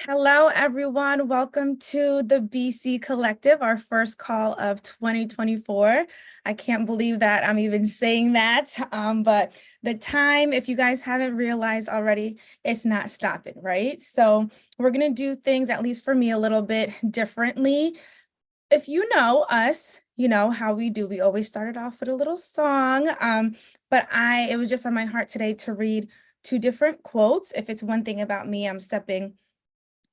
Hello, everyone. Welcome to the BC Collective, our first call of 2024. I can't believe that I'm even saying that, but the time, if you guys haven't realized already, it's not stopping, right? So we're going to do things, at least for me, a little bit differently. If you know us, you know how we do. We always started off with a little song, but it was just on my heart today to read two different quotes. If it's one thing about me, I'm stepping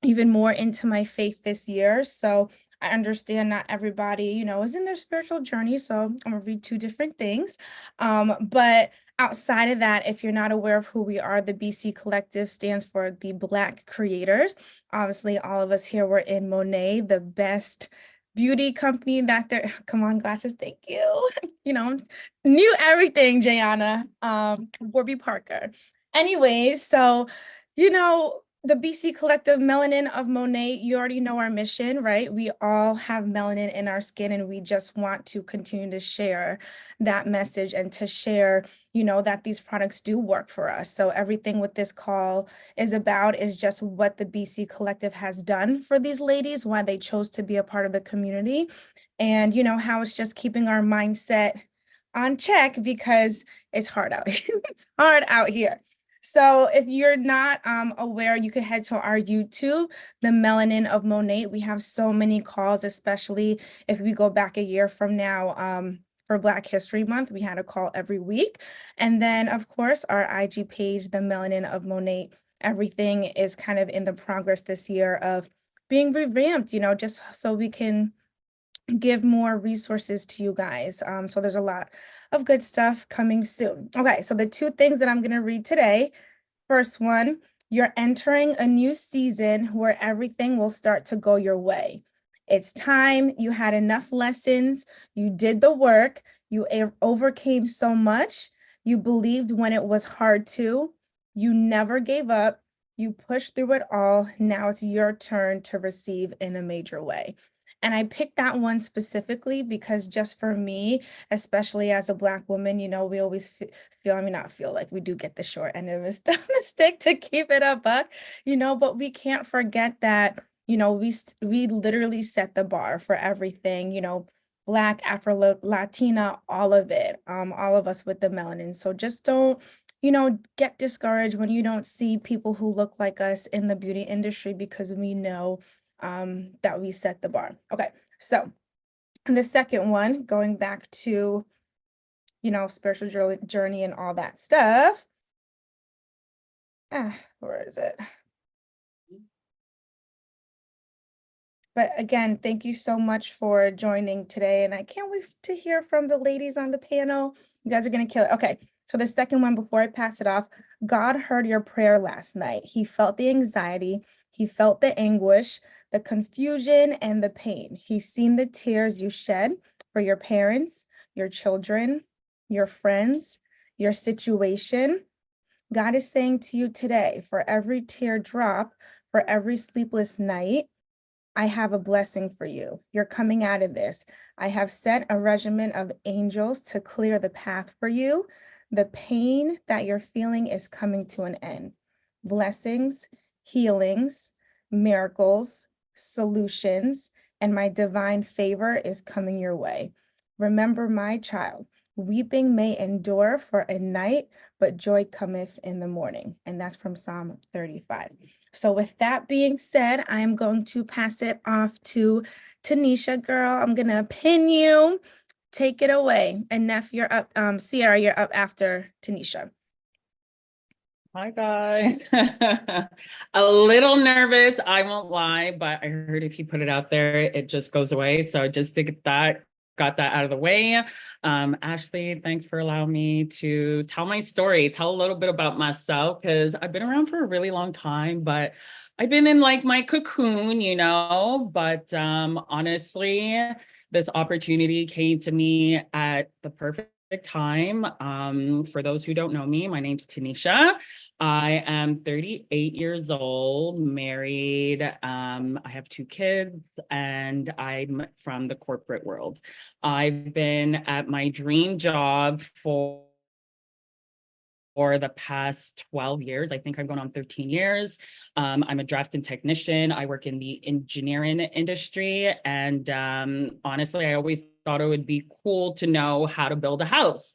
even more into my faith this year. So I understand not everybody, is in their spiritual journey. So I'm gonna read two different things. But outside of that, if you're not aware of who we are, the BC Collective stands for the Black Creators. Obviously, all of us here were in Monet, the best beauty company that there. Come on, glasses, thank you. Knew everything, Jayana. Warby Parker. Anyways, so the BC Collective Melanin of Monet, you already know our mission, right? We all have melanin in our skin and we just want to continue to share that message and to share, that these products do work for us. So everything with this call is about is just what the BC Collective has done for these ladies, why they chose to be a part of the community, and how it's just keeping our mindset on check because it's hard out here. It's hard out here. So if you're not aware, you can head to our YouTube, The Melanin of Monet. We have so many calls, especially if we go back a year from now for Black History Month. We had a call every week. And then, of course, our IG page, The Melanin of Monet. Everything is kind of in the progress this year of being revamped, just so we can give more resources to you guys. So there's a lot of good stuff coming soon. Okay, so the two things that I'm going to read today. First one, you're entering a new season where everything will start to go your way. It's time. You had enough lessons. You did the work. You overcame so much. You believed when it was hard to. You never gave up. You pushed through it all. Now it's your turn to receive in a major way. And I picked that one specifically because just for me, especially as a Black woman, we always not feel like we do get the short end of the stick to keep it a buck, but we can't forget that, we literally set the bar for everything, Black, Afro, Latina, all of it, all of us with the melanin. So just don't, get discouraged when you don't see people who look like us in the beauty industry because we know that we set the bar. Okay, so the second one, going back to, spiritual journey and all that stuff. Where is it? But again, thank you so much for joining today. And I can't wait to hear from the ladies on the panel. You guys are going to kill it. Okay, so the second one, before I pass it off, God heard your prayer last night. He felt the anxiety. He felt the anguish, the confusion, and the pain. He's seen the tears you shed for your parents, your children, your friends, your situation. God is saying to you today, for every tear drop, for every sleepless night, I have a blessing for you. You're coming out of this. I have sent a regiment of angels to clear the path for you. The pain that you're feeling is coming to an end. Blessings, healings, miracles, solutions, and my divine favor is coming your way. Remember, my child, weeping may endure for a night, but joy cometh in the morning. And that's from Psalm 35. So with that being said, I am going to pass it off to Tanisha, girl. I'm going to pin you. Take it away. And Neff, you're up. Sierra, you're up after Tanisha. Hi guys. A little nervous, I won't lie, but I heard if you put it out there, it just goes away. So just to get that, got that out of the way. Ashley, thanks for allowing me to tell my story, tell a little bit about myself, because I've been around for a really long time, but I've been in like my cocoon, but honestly, this opportunity came to me at the perfect time. For those who don't know me, my name's Tanisha. I am 38 years old, married. I have two kids, and I'm from the corporate world. I've been at my dream job for for the past 12 years. I think I'm going on 13 years. I'm a drafting technician. I work in the engineering industry. And honestly, I always thought it would be cool to know how to build a house.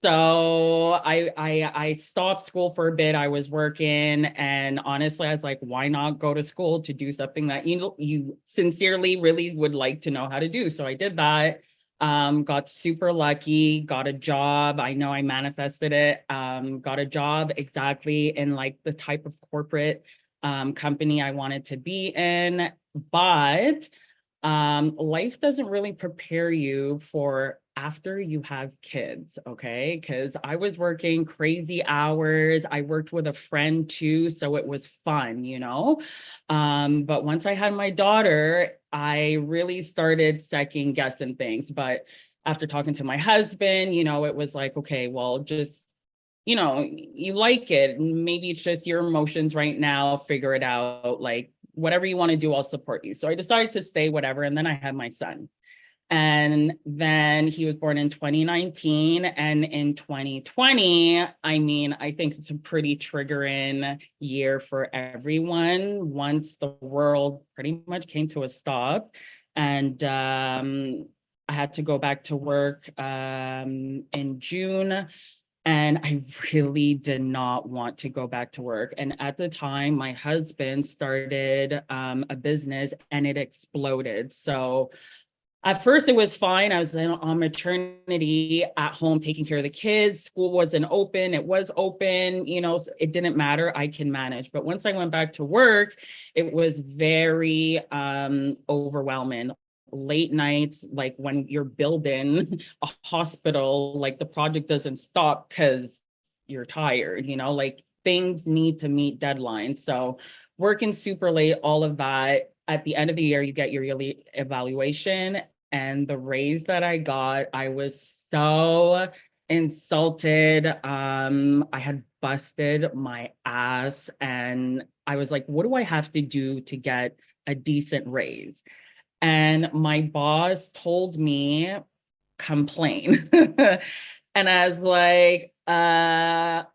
So I stopped school for a bit. I was working, and honestly, I was like, why not go to school to do something that you sincerely really would like to know how to do? So I did that. Got super lucky, got a job. I know I manifested it. Got a job exactly in like the type of corporate company I wanted to be in. But life doesn't really prepare you for after you have kids, okay? Because I was working crazy hours. I worked with a friend too, so it was fun, you know? But once I had my daughter, I really started second guessing things. But after talking to my husband, you know, it was like, okay, well, just you know, you like it. Maybe it's just your emotions right now. Figure it out. Like, whatever you want to do, I'll support you. So I decided to stay, whatever. And then I had my son. And then he was born in 2019. And in 2020, I mean, I think it's a pretty triggering year for everyone once the world pretty much came to a stop. And I had to go back to work in June. And I really did not want to go back to work. And at the time, my husband started a business and it exploded. So at first, it was fine. I was on maternity at home taking care of the kids. School wasn't open. It was open. You know, so it didn't matter. I can manage. But once I went back to work, it was very overwhelming. Late nights, like when you're building a hospital, like the project doesn't stop because you're tired, you know, like things need to meet deadlines. So working super late, all of that. At the end of the year, you get your yearly evaluation. And the raise that I got, I was so insulted. I had busted my ass. And I was like, what do I have to do to get a decent raise? And my boss told me, complain. And I was like,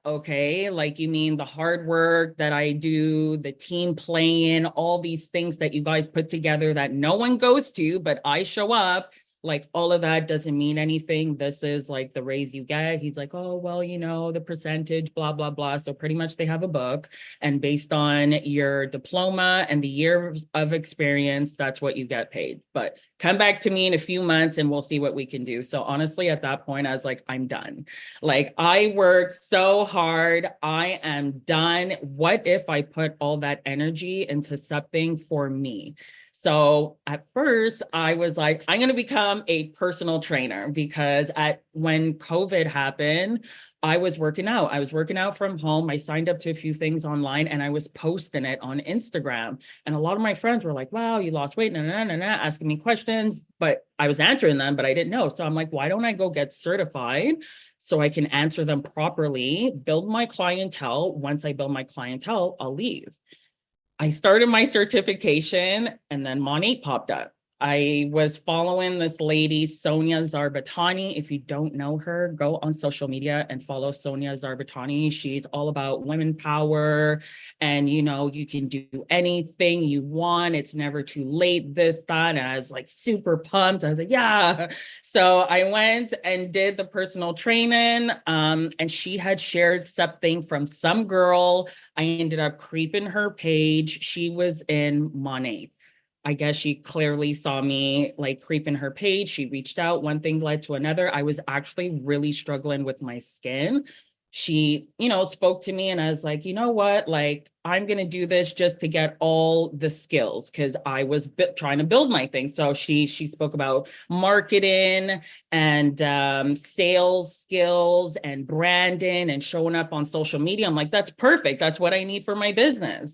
okay, like you mean the hard work that I do, the team playing, all these things that you guys put together that no one goes to, but I show up, like all of that doesn't mean anything. This is like the raise you get. He's like, oh, well, you know, the percentage, blah, blah, blah. So pretty much they have a book, and based on your diploma and the year of experience, that's what you get paid. But come back to me in a few months and we'll see what we can do. So honestly, at that point, I was like, I'm done. Like I worked so hard. I am done. What if I put all that energy into something for me? So at first I was like, I'm going to become a personal trainer because when COVID happened, I was working out. I was working out from home. I signed up to a few things online and I was posting it on Instagram. And a lot of my friends were like, wow, you lost weight, asking me questions, but I was answering them, but I didn't know. So I'm like, why don't I go get certified so I can answer them properly, build my clientele. Once I build my clientele, I'll leave. I started my certification and then Monat popped up. I was following this lady, Sonia Zarbatani. If you don't know her, go on social media and follow Sonia Zarbatani. She's all about women power and, you know, you can do anything you want. It's never too late, this, that. And I was like super pumped. I was like, yeah. So I went and did the personal training and she had shared something from some girl. I ended up creeping her page. She was in Monat. I guess she clearly saw me like creeping her page. She reached out. One thing led to another. I was actually really struggling with my skin. She, you know, spoke to me and I was like, you know what? Like, I'm going to do this just to get all the skills because I was trying to build my thing. So she spoke about marketing and sales skills and branding and showing up on social media. I'm like, that's perfect. That's what I need for my business.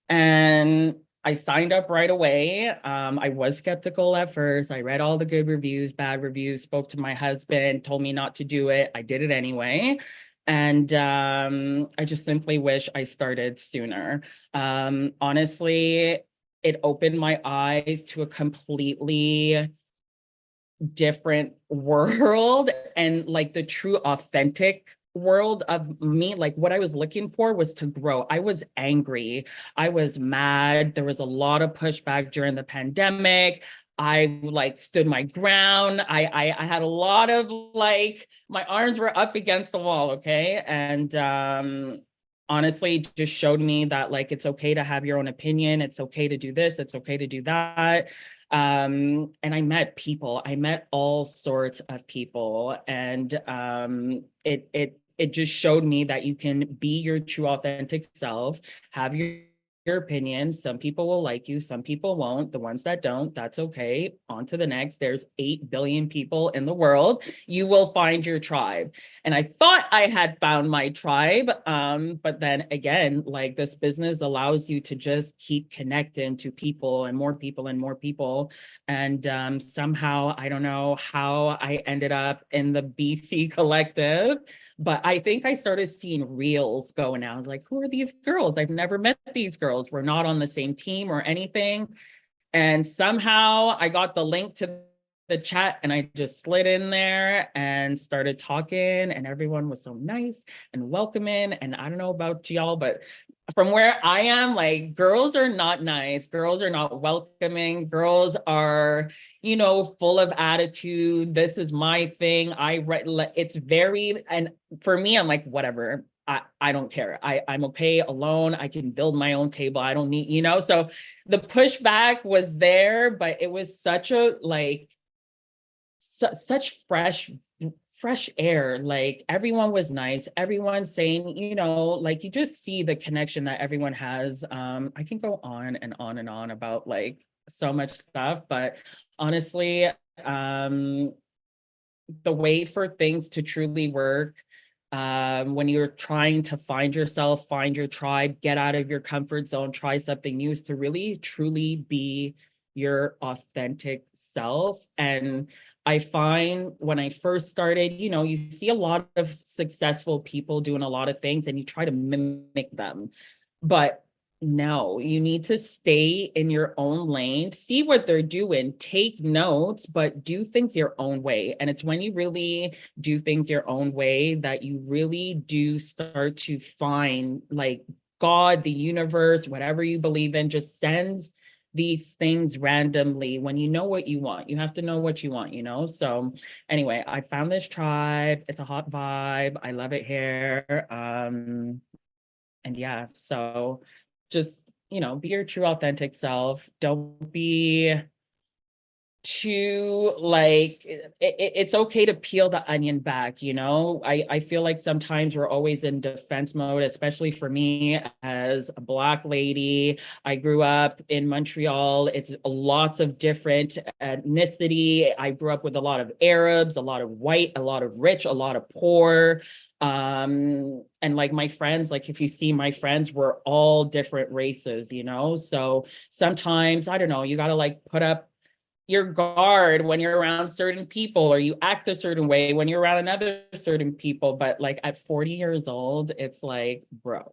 And I signed up right away. I was skeptical at first. I read all the good reviews, bad reviews, spoke to my husband, told me not to do it. I did it anyway. And I just simply wish I started sooner. Honestly, it opened my eyes to a completely different world and like the true authentic world of me, like what I was looking for was to grow. I was angry. I was mad. There was a lot of pushback during the pandemic. I like stood my ground. I had a lot of like my arms were up against the wall, okay? And honestly it just showed me that like it's okay to have your own opinion. It's okay to do this, it's okay to do that. And I met people. I met all sorts of people, and it just showed me that you can be your true authentic self, have your opinions. Some people will like you, some people won't. The ones that don't, that's okay. On to the next. There's 8 billion people in the world. You will find your tribe. And I thought I had found my tribe. But then again, like this business allows you to just keep connecting to people and more people and more people. And somehow, I don't know how I ended up in the BC Collective, but I think I started seeing reels going out. I was like, who are these girls? I've never met these girls. We're not on the same team or anything. And somehow I got the link to the chat and I just slid in there and started talking, and everyone was so nice and welcoming. And I don't know about y'all, but from where I am, like girls are not nice. Girls are not welcoming. Girls are, full of attitude. This is my thing. It's very, and for me, I'm like, whatever. I don't care. I'm okay alone. I can build my own table. I don't need, so the pushback was there, but it was such a like such fresh air. Like everyone was nice, everyone saying, like you just see the connection that everyone has. I can go on and on and on about like so much stuff, but honestly, the way for things to truly work, when you're trying to find yourself, find your tribe, get out of your comfort zone, try something new, is to really truly be your authentic self. And I find when I first started, you see a lot of successful people doing a lot of things and you try to mimic them. But no, you need to stay in your own lane, see what they're doing, take notes, but do things your own way. And it's when you really do things your own way that you really do start to find like God, the universe, whatever you believe in, just sends these things randomly when you know what you want. You have to know what you want. So anyway, I found this tribe. It's a hot vibe. I love it here. And yeah, so just, be your true authentic self. Don't be too like it's okay to peel the onion back. I feel like sometimes we're always in defense mode, especially for me as a Black lady. I grew up in Montreal. It's lots of different ethnicity. I grew up with a lot of Arabs, a lot of white, a lot of rich, a lot of poor. And like my friends, like if you see my friends, we're all different races. So sometimes, I don't know, you got to like put up your guard when you're around certain people, or you act a certain way when you're around another certain people. But like at 40 years old, it's like, bro,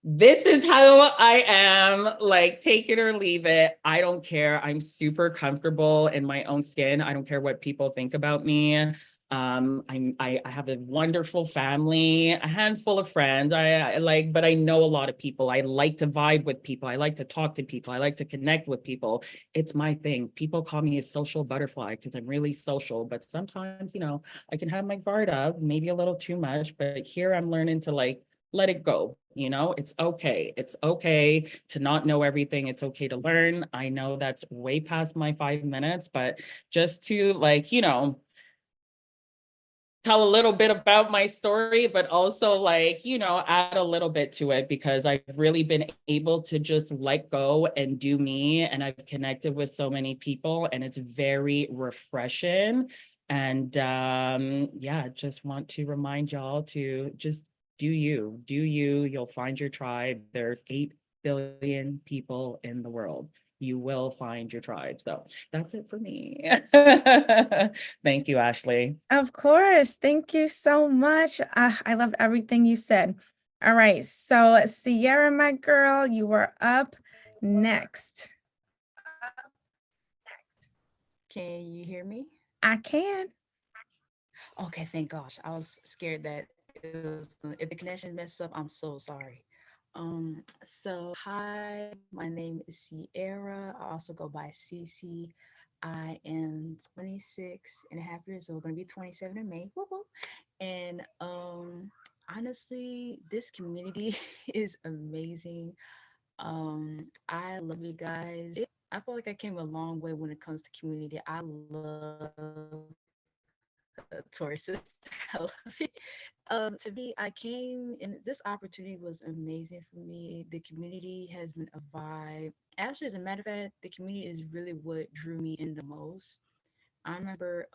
this is how I am. Like, take it or leave it. I don't care. I'm super comfortable in my own skin. I don't care what people think about me. I have a wonderful family, a handful of friends. I like, but I know a lot of people. I like to vibe with people. I like to talk to people. I like to connect with people. It's my thing. People call me a social butterfly because I'm really social, but sometimes, I can have my guard up, maybe a little too much, but here I'm learning to like let it go. It's okay. It's okay to not know everything. It's okay to learn. I know that's way past my 5 minutes, but just to like, tell a little bit about my story, but also like, add a little bit to it, because I've really been able to just let go and do me. And I've connected with so many people, and it's very refreshing. And yeah, just want to remind y'all to just do you, you'll find your tribe. There's 8 billion people in the world. You will find your tribe. So that's it for me. Thank you, Ashley. Of course. Thank you so much. I loved everything you said. All right. So, Sierra, my girl, you were up next. Can you hear me? I can. Okay, thank gosh. I was scared that it was if the connection messed up, I'm so sorry. So hi, my name is Sierra. I also go by Cece. I am 26 and a half years old, gonna be 27 in May. Whoop, whoop. And honestly, this community is amazing. I love you guys. I feel like I came a long way when it comes to community. I love Taurus. I love it. To me, I came and this opportunity was amazing for me. The community has been a vibe. Actually, as a matter of fact, the community is really what drew me in the most. I remember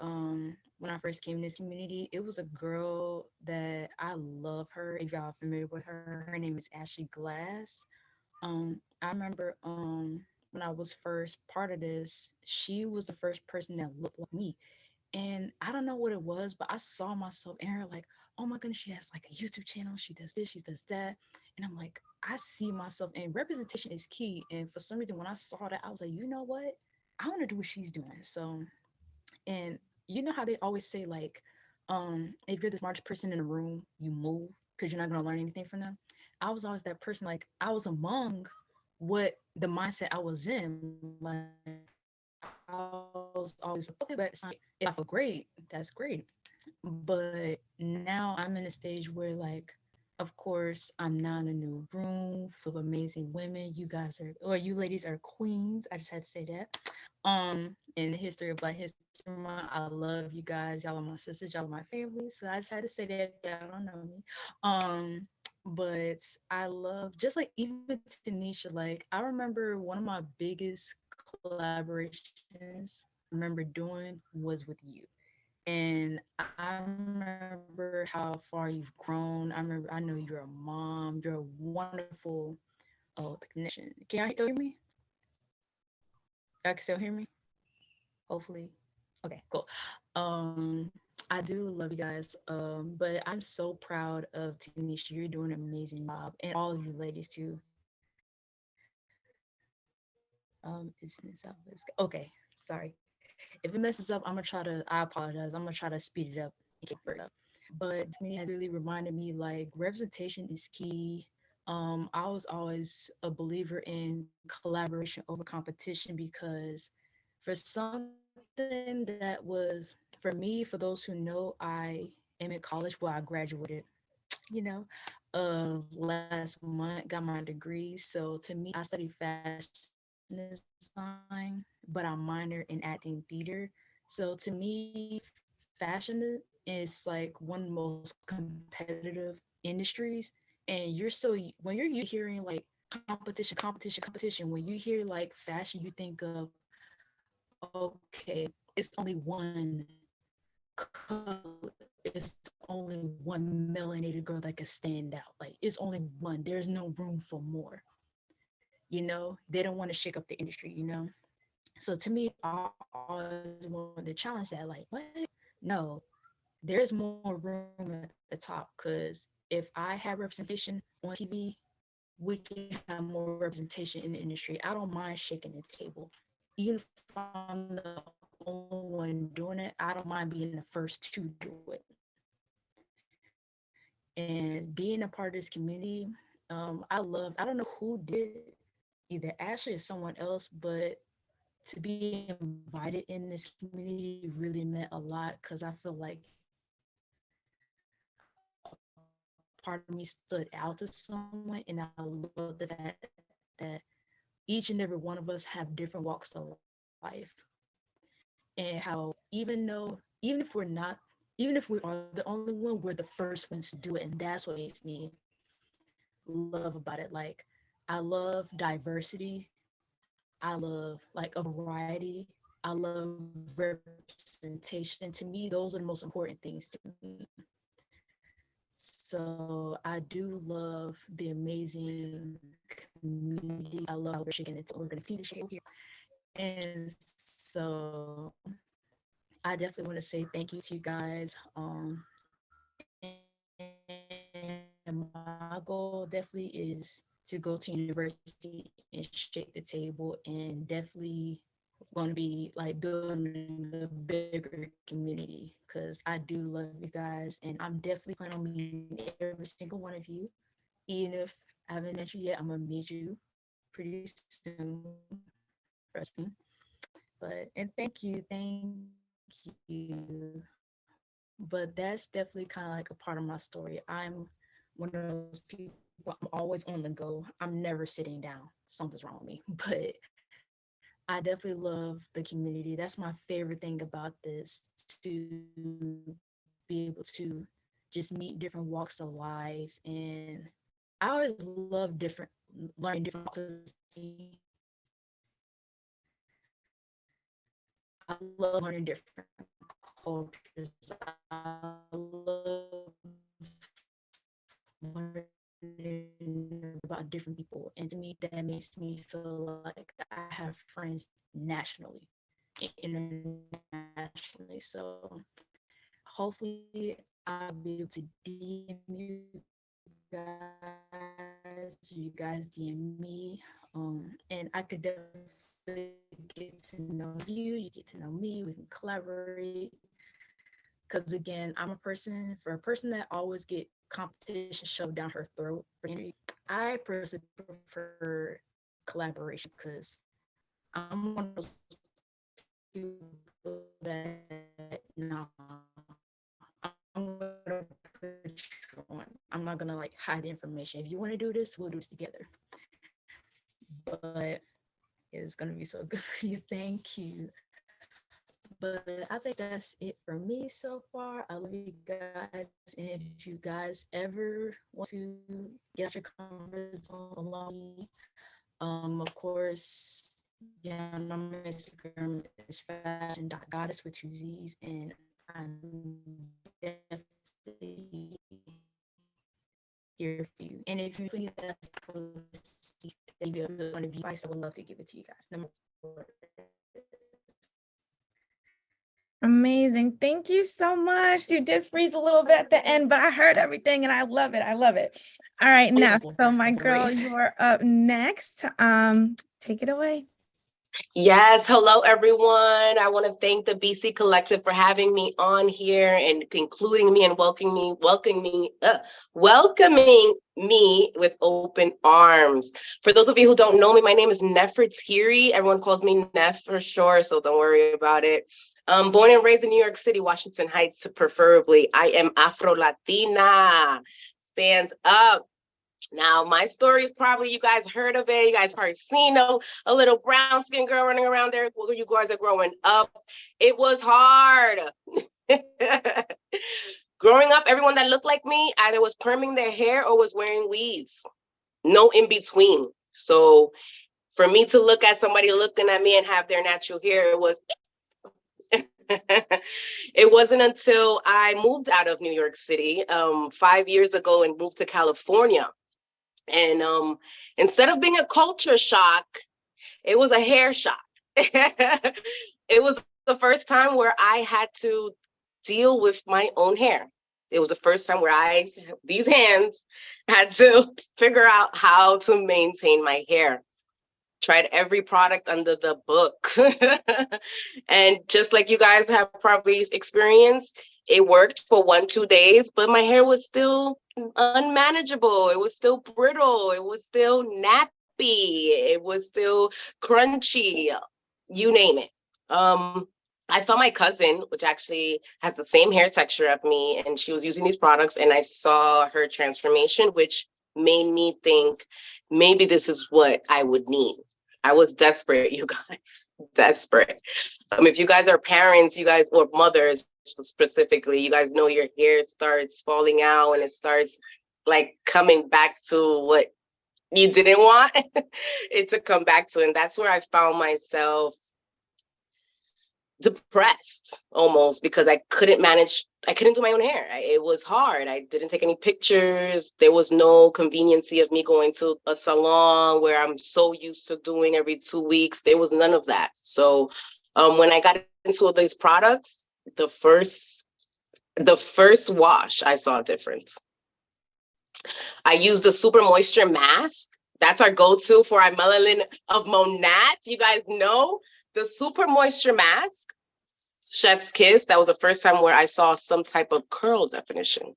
when I first came in this community, it was a girl that I love her. If y'all are familiar with her, her name is Ashley Glass. I remember when I was first part of this, she was the first person that looked like me. And I don't know what it was, but I saw myself in her like, oh my goodness, she has like a YouTube channel. She does this, she does that. And I'm like, I see myself, and representation is key. And for some reason, when I saw that, I was like, you know what? I want to do what she's doing. So, and you know how they always say, like, if you're the smartest person in the room, you move because you're not going to learn anything from them. I was always that person, like, I was among what the mindset I was in. Like, I was always like, okay, but if I feel great, that's great. But now I'm in a stage where, like, of course, I'm now in a new room full of amazing women. You guys are, or you ladies are queens. I just had to say that. In the history of Black History Month, I love you guys. Y'all are my sisters. Y'all are my family. So I just had to say that if y'all don't know me. Um, but I love just like even Tanisha. Like I remember one of my biggest collaborations I remember doing was with you. And I remember how far you've grown. I know you're a mom. You're a wonderful. Oh, the connection. Can y'all still hear me? Y'all can still hear me? Hopefully. Okay, cool. I do love you guys. But I'm so proud of Tanisha. You're doing an amazing job, and all of you ladies too. It's in Southwest. Okay, sorry. If it messes up, I apologize. I'm gonna try to speed it up and keep it up. But this community has really reminded me like representation is key. I was always a believer in collaboration over competition because for something that was for me, for those who know, I am in college. Well, I graduated, you know, last month, got my degree. So to me, I studied fashion design, but I minor in acting theater. So to me, fashion is like one of the most competitive industries. And when you're when you're used to hearing like competition, competition, competition, competition, when you hear like fashion, you think of, okay, it's only one color. It's only one melanated girl that can stand out. Like it's only one. There's no room for more. You know, they don't want to shake up the industry, you know? So to me, I always wanted to challenge that. Like, what? No, there's more room at the top because if I have representation on TV, we can have more representation in the industry. I don't mind shaking the table. Even if I'm the only one doing it, I don't mind being the first to do it. And being a part of this community, I don't know who did it, either Ashley or someone else, but to be invited in this community really meant a lot because I feel like a part of me stood out to someone, and I love the fact that each and every one of us have different walks of life. And how even though even if we're not even if we are the only one, we're the first ones to do it, and that's what makes me love about it. Like I love diversity, I love like a variety, I love representation. To me, those are the most important things to me. So I do love the amazing community. I love how we're shaking it. We're gonna continue to shake it here. And so I definitely want to say thank you to you guys. And my goal definitely is to go to university and shake the table and definitely going to be like building a bigger community, because I do love you guys, and I'm definitely planning on meeting every single one of you. Even if I haven't met you yet, I'm gonna meet you pretty soon. Trust me. But and thank you. But that's definitely kind of like a part of my story. I'm one of those people, I'm always on the go. I'm never sitting down. Something's wrong with me. But I definitely love the community. That's my favorite thing about this, to be able to just meet different walks of life. And I always love learning different I love learning different cultures. I love learning about different people. And to me, that makes me feel like I have friends nationally, internationally. So hopefully I'll be able to DM you guys, you guys DM me. And I could definitely get to know you, you get to know me, we can collaborate. Because again, I'm a person, for a person that always get competition shoved down her throat for energy, I personally prefer collaboration, because I'm one of those people that, no, I'm gonna put you on. I'm not gonna like hide the information. If you want to do this, we'll do this together. But it's gonna be so good for you. Thank you. But I think that's it for me so far. I love you guys. And if you guys ever want to get out your comfort zone along with me, of course, yeah, my Instagram is fashion.goddess with 2 Z's. And I'm definitely here for you. And if you feel that's that you be a good one of you, advice, I would love to give it to you guys. No matter what it is. Amazing. Thank you so much. You did freeze a little bit at the end, but I heard everything and I love it. I love it. All right, now, so my girl, you're up next. Take it away. Yes, hello everyone. I want to thank the BC Collective for having me on here and including me and welcoming me with open arms. For those of you who don't know me, my name is Nefertiri. Everyone calls me Nef for short, so don't worry about it. Born and raised in New York City, Washington Heights, preferably. I am Afro-Latina. Stand up. Now, my story is probably, you guys heard of it. You guys probably seen a little brown skinned girl running around there while you guys are growing up. It was hard. Growing up, everyone that looked like me either was perming their hair or was wearing weaves. No in between. So for me to look at somebody looking at me and have their natural hair, it was it wasn't until I moved out of New York City 5 years ago and moved to California. And instead of being a culture shock, it was a hair shock. It was the first time where I had to deal with my own hair. It was the first time where these hands, had to figure out how to maintain my hair. Tried every product under the book. And just like you guys have probably experienced, it worked for 1-2 days, but my hair was still unmanageable. It was still brittle. It was still nappy. It was still crunchy. You name it. I saw my cousin, which actually has the same hair texture of me, and she was using these products, and I saw her transformation, which made me think maybe this is what I would need. I was desperate, you guys, desperate. If you guys are parents, you guys, or mothers specifically, you guys know your hair starts falling out and it starts like coming back to what you didn't want it to come back to. And that's where I found myself depressed almost, because I couldn't do my own hair. It was hard. I didn't take any pictures. There was no conveniency of me going to a salon where I'm so used to doing every 2 weeks. There was none of that. So when I got into these products, the first wash, I saw a difference. I used the Super Moisture Mask. That's our go-to for our melanin of Monat. You guys know the Super Moisture Mask, Chef's Kiss, that was the first time where I saw some type of curl definition.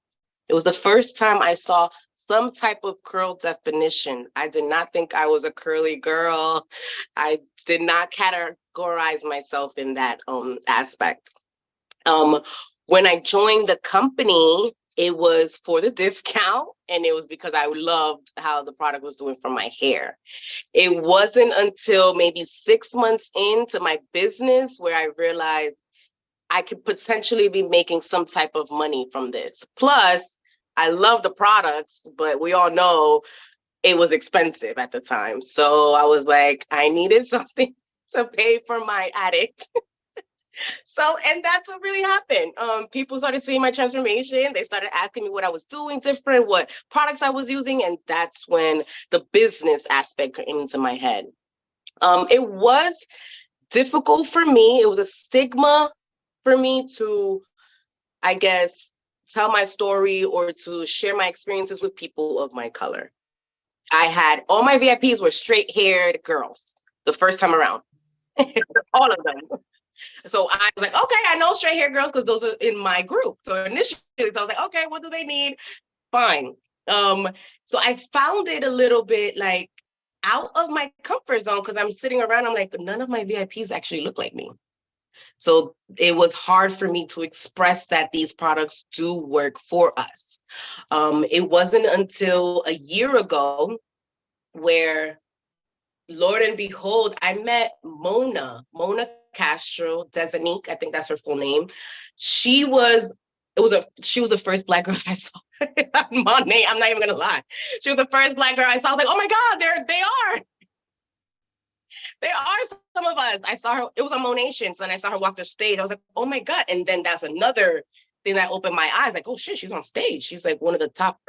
It was the first time I saw some type of curl definition. I did not think I was a curly girl. I did not categorize myself in that aspect. When I joined the company, it was for the discount, and it was because I loved how the product was doing for my hair. It wasn't until maybe 6 months into my business where I realized I could potentially be making some type of money from this. Plus, I love the products, but we all know it was expensive at the time. So I was like, I needed something to pay for my addict. So, and that's what really happened. People started seeing my transformation. They started asking me what I was doing different, what products I was using. And that's when the business aspect came into my head. It was difficult for me. It was a stigma for me to, I guess, tell my story or to share my experiences with people of my color. I had all my VIPs were straight haired girls the first time around, all of them. So I was like, okay, I know straight hair girls because those are in my group. So initially, I was like, okay, what do they need? Fine. So I found it a little bit like out of my comfort zone because I'm sitting around, I'm like, none of my VIPs actually look like me. So it was hard for me to express that these products do work for us. It wasn't until a year ago where, Lord and behold, I met Mona Castro, Desanique, I think that's her full name. She was the first Black girl I saw. Monet, I'm not even gonna lie. She was the first Black girl I saw. I was like, oh my God, they are some of us. I saw her, it was on Monations, and I saw her walk the stage. I was like, oh my God. And then that's another thing that opened my eyes, like, oh shit, she's on stage. She's like one of the top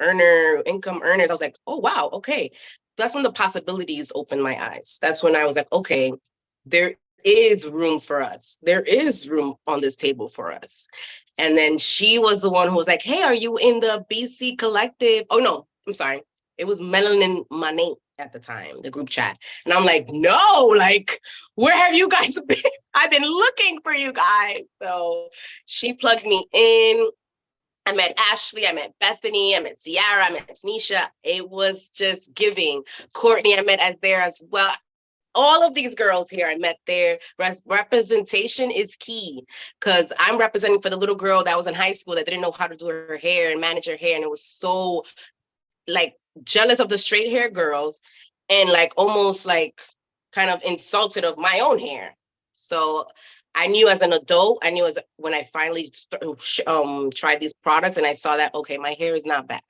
income earners. I was like, oh wow, okay. That's when the possibilities opened my eyes. That's when I was like, okay, there is room for us. There is room on this table for us. And then she was the one who was like, hey, are you in the BC Collective? Oh no, I'm sorry. It was Melanin Manet at the time, the group chat. And I'm like, no, like, where have you guys been? I've been looking for you guys. So she plugged me in. I met Ashley, I met Bethany, I met Ciara, I met Tanisha. It was just giving. Courtney, I met there as well. All of these girls here I met there. Representation is key because I'm representing for the little girl that was in high school that didn't know how to do her hair and manage her hair. And it was so like jealous of the straight hair girls and like almost like kind of insulted of my own hair. So I knew as an adult, I knew as when I finally tried these products and I saw that, okay, my hair is not bad.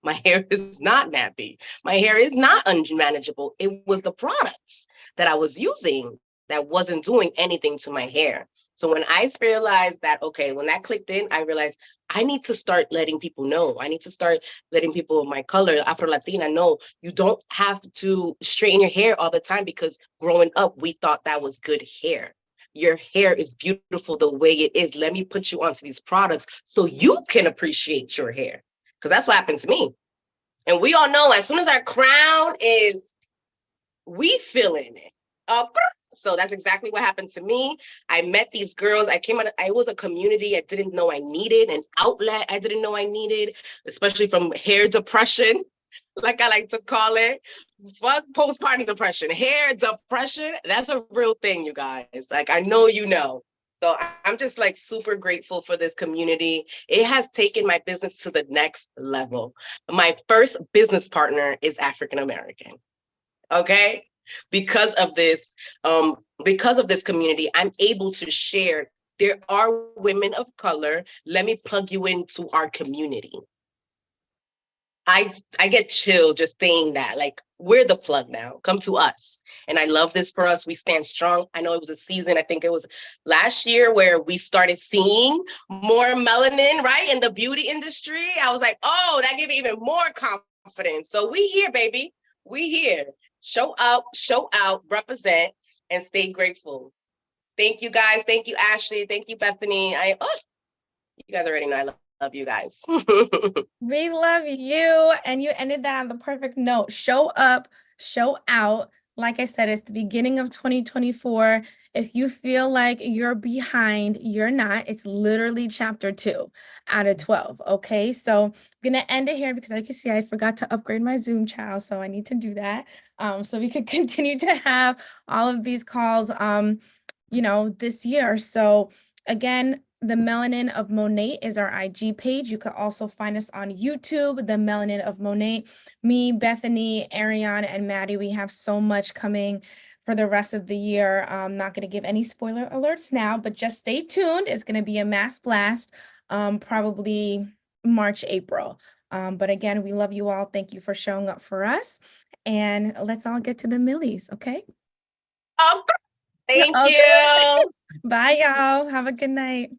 My hair is not nappy. My hair is not unmanageable. It was the products that I was using that wasn't doing anything to my hair. So when I realized that, okay, when that clicked in, I realized I need to start letting people know. I need to start letting people of my color, Afro-Latina, know you don't have to straighten your hair all the time because growing up, we thought that was good hair. Your hair is beautiful the way it is. Let me put you onto these products so you can appreciate your hair. Because that's what happened to me. And we all know as soon as our crown is, we feeling it. So that's exactly what happened to me. I met these girls. I was a community I didn't know I needed, an outlet I didn't know I needed, especially from hair depression, like I like to call it. Fuck postpartum depression, hair depression. That's a real thing, you guys. Like, I know you know. So I'm just like super grateful for this community. It has taken my business to the next level. My first business partner is African American. Okay? Because of this community, I'm able to share. There are women of color. Let me plug you into our community. I get chilled just saying that. Like, we're the plug now. Come to us. And I love this for us. We stand strong. I know it was a season, I think it was last year, where we started seeing more melanin, right, in the beauty industry. I was like, oh, that gave me even more confidence. So we here, baby. We here. Show up, show out, represent, and stay grateful. Thank you, guys. Thank you, Ashley. Thank you, Bethany. You guys already know I love you guys. We love you. And you ended that on the perfect note. Show up, show out, Like I said, it's the beginning of 2024. If you feel like you're behind, you're not. It's literally chapter 2 out of 12. Okay. So I'm going to end it here because, like you see, I forgot to upgrade my Zoom, child. So I need to do that. So we could continue to have all of these calls, this year. So again, the Melanin of Monet is our IG page. You could also find us on YouTube, the Melanin of Monet. Me, Bethany, Ariane, and Maddie, we have so much coming for the rest of the year. I'm not going to give any spoiler alerts now, but just stay tuned. It's going to be a mass blast, probably March, April. But again, we love you all. Thank you for showing up for us. And let's all get to the Millies, okay? Oh, thank Okay. you. Bye, y'all. Have a good night.